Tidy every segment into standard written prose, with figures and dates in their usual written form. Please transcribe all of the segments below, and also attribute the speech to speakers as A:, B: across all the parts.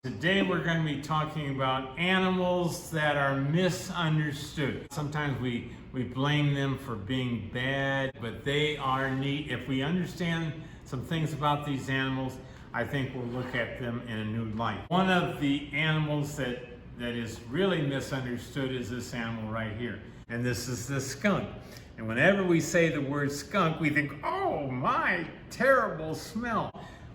A: Today we're going to be talking about animals that are misunderstood. Sometimes we blame them for being bad, but they are neat. If we understand some things about these animals, I think we'll look at them in a new light. One of the animals that is really misunderstood is this animal right here. And this is the skunk. And whenever we say the word skunk, we think, oh my, terrible smell.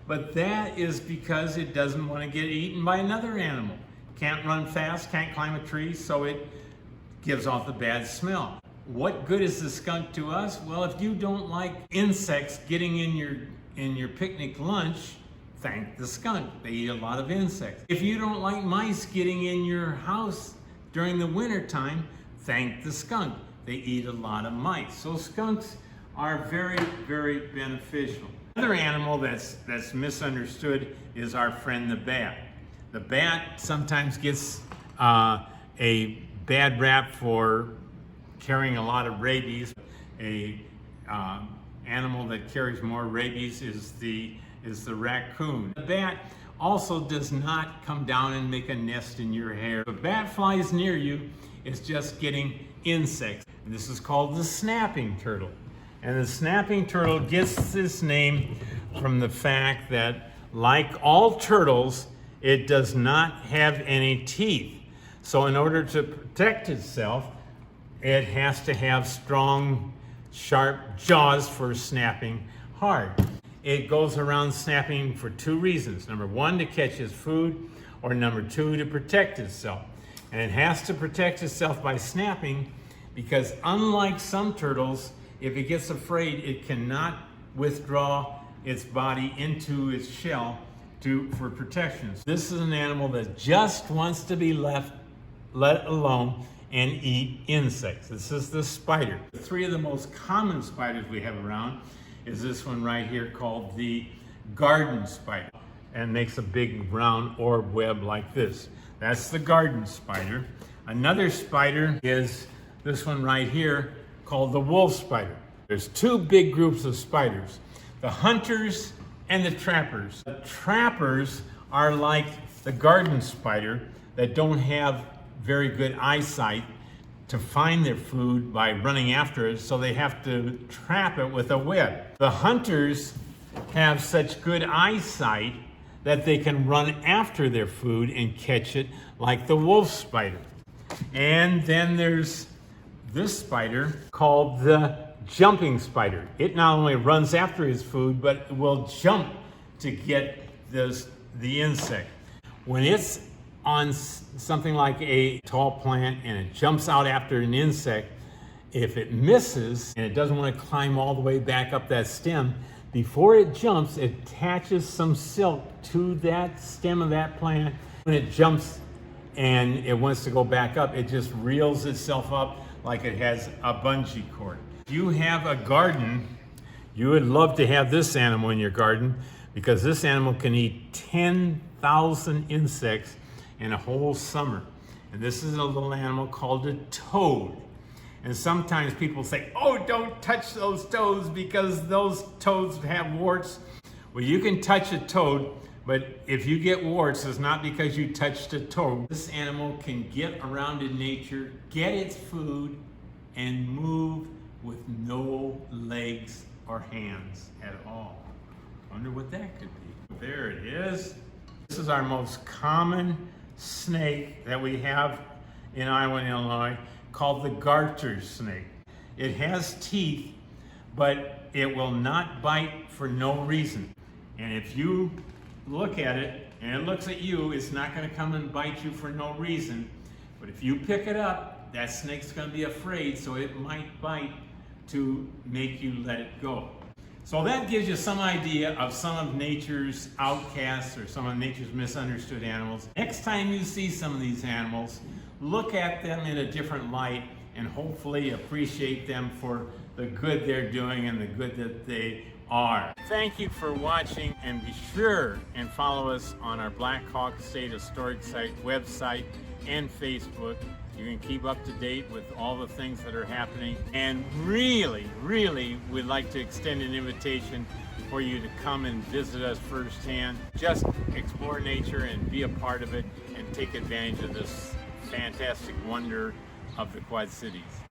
A: But that is because it doesn't want to get eaten by another animal. Can't run fast, can't climb a tree, so it gives off the bad smell. What good is the skunk to us? Well, if you don't like insects getting in your picnic lunch, thank the skunk. They eat a lot of insects. If you don't like mice getting in your house during the winter time, thank the skunk. They eat a lot of mice. So skunks are very, very beneficial. Another animal that's misunderstood is our friend the bat. The bat sometimes gets a bad rap for carrying a lot of rabies. A animal that carries more rabies is the raccoon. The bat also does not come down and make a nest in your hair. If a bat flies near you, it's just getting insects. And this is called the snapping turtle. And the snapping turtle gets this name from the fact that, like all turtles, it does not have any teeth. So in order to protect itself, it has to have strong, sharp jaws for snapping hard. It goes around snapping for two reasons. Number one, to catch its food, or number two, to protect itself. And it has to protect itself by snapping because unlike some turtles, if it gets afraid, it cannot withdraw its body into its shell for protection. This is an animal that just wants to be let alone and eat insects. This is the spider. Three of the most common spiders we have around is this one right here called the garden spider, and makes a big round orb web like this. That's the garden spider. Another spider is this one right here called the wolf spider. There's two big groups of spiders, the hunters and the trappers. The trappers are like the garden spider that don't have very good eyesight to find their food by running after it, so they have to trap it with a web. The hunters have such good eyesight that they can run after their food and catch it like the wolf spider. And then there's this spider called the jumping spider. It not only runs after its food, but will jump to get the insect. When it's on something like a tall plant and it jumps out after an insect, if it misses and it doesn't want to climb all the way back up that stem, before it jumps, it attaches some silk to that stem of that plant. When it jumps and it wants to go back up, it just reels itself up like it has a bungee cord. If you have a garden, you would love to have this animal in your garden because this animal can eat 10,000 insects in a whole summer. And this is a little animal called a toad. And sometimes people say, oh, don't touch those toads because those toads have warts. Well, you can touch a toad, but if you get warts, it's not because you touched a toad. This animal can get around in nature, get its food, and move with no legs or hands at all. Wonder what that could be. There it is. This is our most common snake that we have in Iowa and Illinois, called the Garter snake. It has teeth, but it will not bite for no reason. And if you look at it and it looks at you, it's not going to come and bite you for no reason. But if you pick it up, that snake's going to be afraid, so it might bite to make you let it go. So that gives you some idea of some of nature's outcasts or some of nature's misunderstood animals. Next time you see some of these animals, look at them in a different light and hopefully appreciate them for the good they're doing and the good that they are. Thank you for watching, and be sure and follow us on our Black Hawk State Historic Site website and Facebook. You can keep up to date with all the things that are happening. And really, really, we'd like to extend an invitation for you to come and visit us firsthand. Just explore nature and be a part of it and take advantage of this fantastic wonder of the Quad Cities.